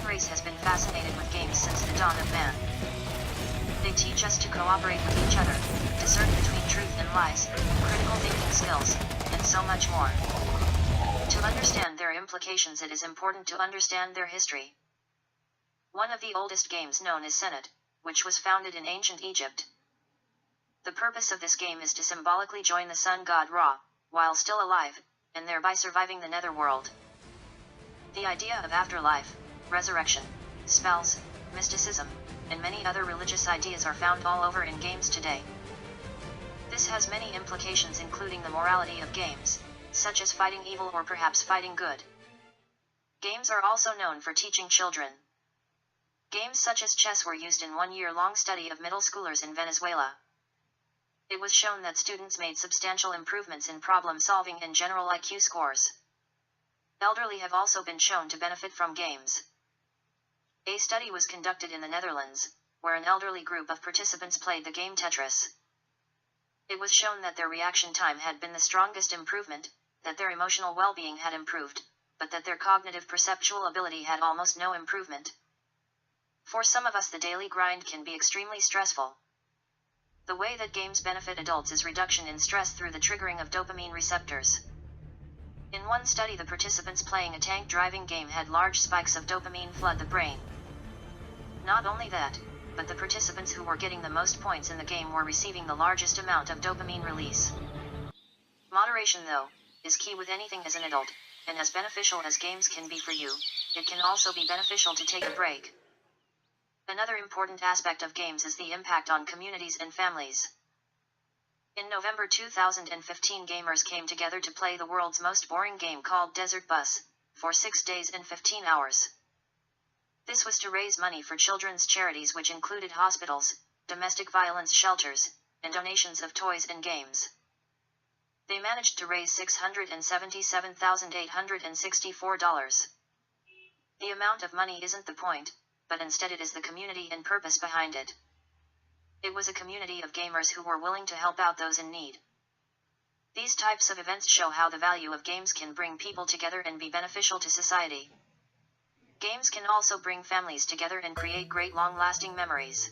race has been fascinated with games since the dawn of man. They teach us to cooperate with each other, discern between truth and lies, critical thinking skills, and so much more. To understand their implications, it is important to understand their history. One of the oldest games known is Senet, which was founded in ancient Egypt. The purpose of this game is to symbolically join the sun god Ra, while still alive, and thereby surviving the netherworld. The idea of afterlife, resurrection, spells, mysticism, and many other religious ideas are found all over in games today. This has many implications, including the morality of games, such as fighting evil or perhaps fighting good. Games are also known for teaching children. Games such as chess were used in one-year-long study of middle schoolers in Venezuela. It was shown that students made substantial improvements in problem-solving and general IQ scores. Elderly have also been shown to benefit from games. A study was conducted in the Netherlands, where an elderly group of participants played the game Tetris. It was shown that their reaction time had been the strongest improvement, that their emotional well-being had improved, but that their cognitive perceptual ability had almost no improvement. For some of us, the daily grind can be extremely stressful. The way that games benefit adults is reduction in stress through the triggering of dopamine receptors. In one study, the participants playing a tank driving game had large spikes of dopamine flood the brain. Not only that, but the participants who were getting the most points in the game were receiving the largest amount of dopamine release. Moderation, though, is key with anything as an adult, and as beneficial as games can be for you, it can also be beneficial to take a break. Another important aspect of games is the impact on communities and families. In November 2015, gamers came together to play the world's most boring game called Desert Bus, for 6 days and 15 hours. This was to raise money for children's charities, which included hospitals, domestic violence shelters, and donations of toys and games. They managed to raise $677,864. The amount of money isn't the point, but instead it is the community and purpose behind it. It was a community of gamers who were willing to help out those in need. These types of events show how the value of games can bring people together and be beneficial to society. Games can also bring families together and create great long-lasting memories.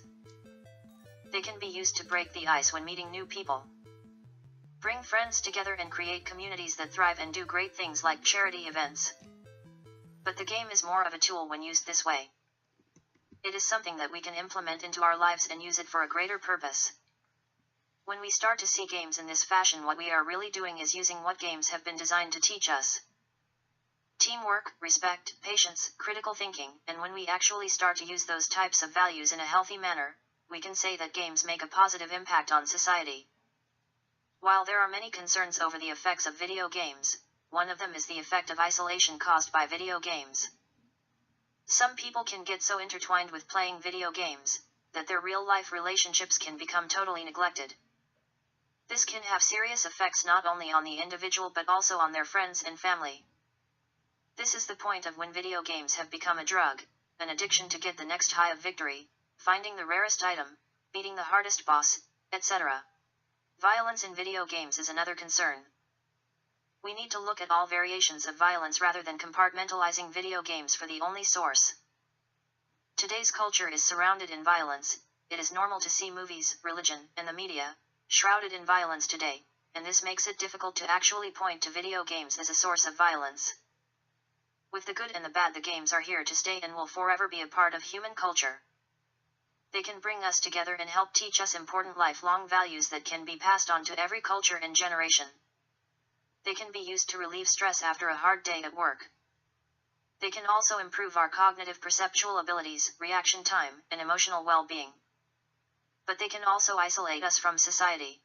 They can be used to break the ice when meeting new people. Bring friends together and create communities that thrive and do great things like charity events. But the game is more of a tool when used this way. It is something that we can implement into our lives and use it for a greater purpose. When we start to see games in this fashion, what we are really doing is using what games have been designed to teach us. Teamwork, respect, patience, critical thinking, and when we actually start to use those types of values in a healthy manner, we can say that games make a positive impact on society. While there are many concerns over the effects of video games, one of them is the effect of isolation caused by video games. Some people can get so intertwined with playing video games, that their real-life relationships can become totally neglected. This can have serious effects not only on the individual but also on their friends and family. This is the point of when video games have become a drug, an addiction to get the next high of victory, finding the rarest item, beating the hardest boss, etc. Violence in video games is another concern. We need to look at all variations of violence rather than compartmentalizing video games for the only source. Today's culture is surrounded in violence. It is normal to see movies, religion, and the media shrouded in violence today, and this makes it difficult to actually point to video games as a source of violence. With the good and the bad, the games are here to stay and will forever be a part of human culture. They can bring us together and help teach us important lifelong values that can be passed on to every culture and generation. They can be used to relieve stress after a hard day at work. They can also improve our cognitive perceptual abilities, reaction time, and emotional well-being. But they can also isolate us from society.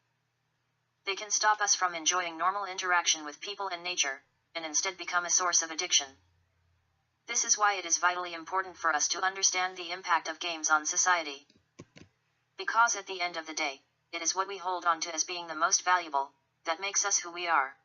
They can stop us from enjoying normal interaction with people and nature, and instead become a source of addiction. This is why it is vitally important for us to understand the impact of games on society. Because at the end of the day, it is what we hold on to as being the most valuable, that makes us who we are.